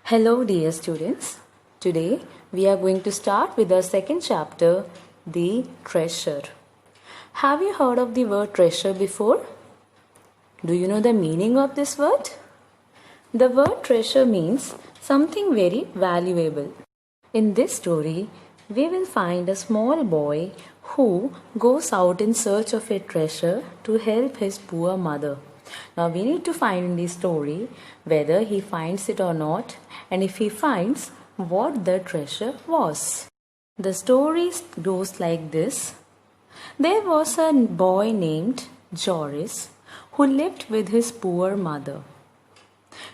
Hello, dear students. Today we are going to start with our second chapter, the treasure. Have you heard of the word treasure before? Do you know the meaning of this word? The word treasure means something very valuable. In this story, we will find a small boy who goes out in search of a treasure to help his poor mother. Now we need to find in the story whether he finds it or not, and if he finds, what the treasure was. The story goes like this. There was a boy named Joris who lived with his poor mother.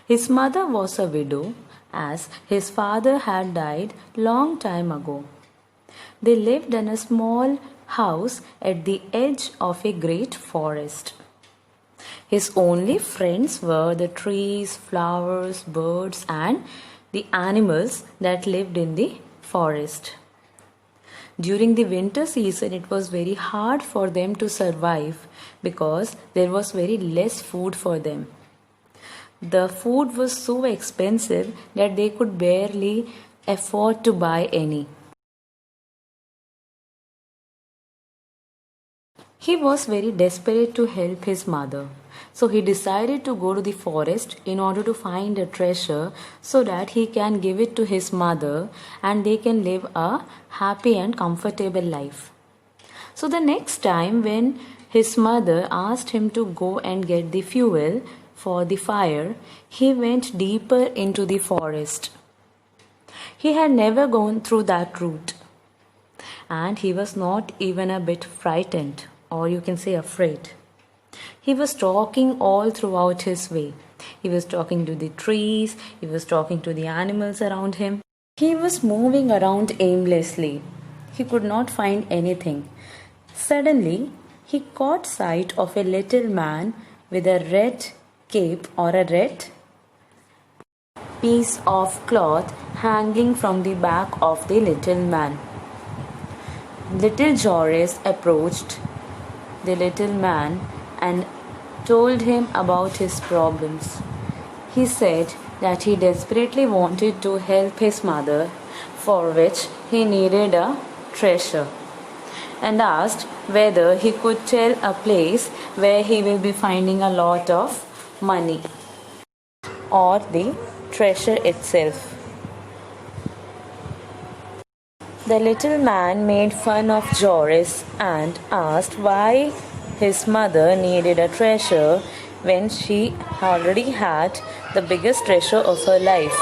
His mother was a widow as his father had died long time ago. They lived in a small house at the edge of a great forest. His only friends were the trees, flowers, birds, and the animals that lived in the forest. During the winter season, it was very hard for them to survive because there was very less food for them. The food was so expensive that they could barely afford to buy any. He was very desperate to help his mother. So he decided to go to the forest in order to find a treasure so that he can give it to his mother and they can live a happy and comfortable life. So the next time when his mother asked him to go and get the fuel for the fire, he went deeper into the forest. He had never gone through that route and he was not even a bit frightened, or you can say afraid. He was talking all throughout his way. He was talking to the trees, he was talking to the animals around him. He was moving around aimlessly. He could not find anything. Suddenly, he caught sight of a little man with a red cape or a red piece of cloth hanging from the back of the little man. Little Joris approached the little man and told him about his problems. He said that he desperately wanted to help his mother, for which he needed a treasure, and asked whether he could tell a place where he will be finding a lot of money or the treasure itself. The little man made fun of Joris and asked why his mother needed a treasure when she already had the biggest treasure of her life.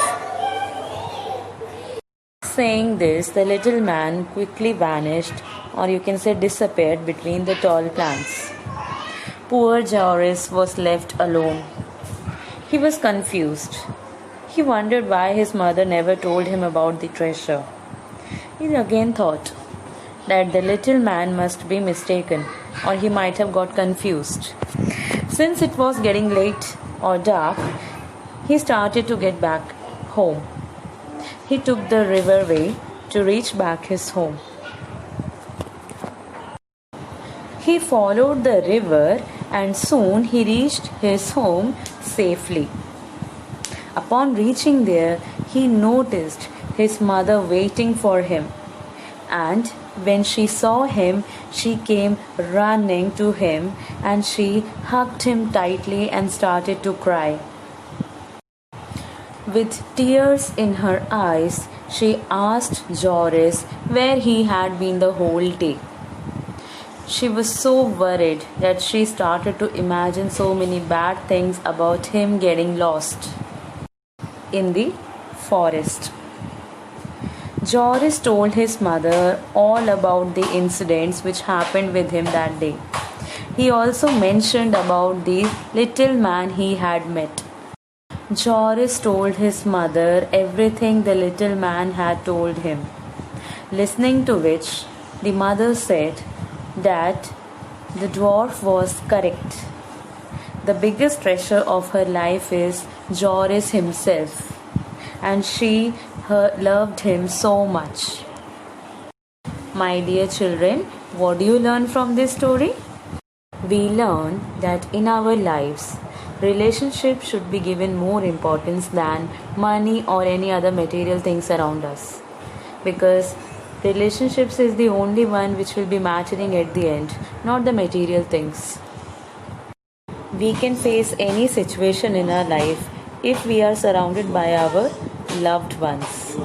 Saying this, the little man quickly vanished, or you can say disappeared, between the tall plants. Poor Joris was left alone. He was confused. He wondered why his mother never told him about the treasure. He again thought that the little man must be mistaken, or he might have got confused. Since it was getting late or dark, he started to get back home. He took the river way to reach back his home. He followed the river and soon he reached his home safely. Upon reaching there, he noticed his mother waiting for him, and when she saw him, she came running to him and she hugged him tightly and started to cry. With tears in her eyes, she asked Joris where he had been the whole day. She was so worried that she started to imagine so many bad things about him getting lost in the forest. Joris told his mother all about the incidents which happened with him that day. He also mentioned about the little man he had met. Joris told his mother everything the little man had told him. Listening to which, the mother said that the dwarf was correct. The biggest treasure of her life is Joris himself, and she loved him so much. My dear children, what do you learn from this story? We learn that in our lives, Relationship should be given more importance than money or any other material things around us, because relationships is the only one which will be mattering at the end, not the material things. We can face any situation in our life if we are surrounded by our loved ones.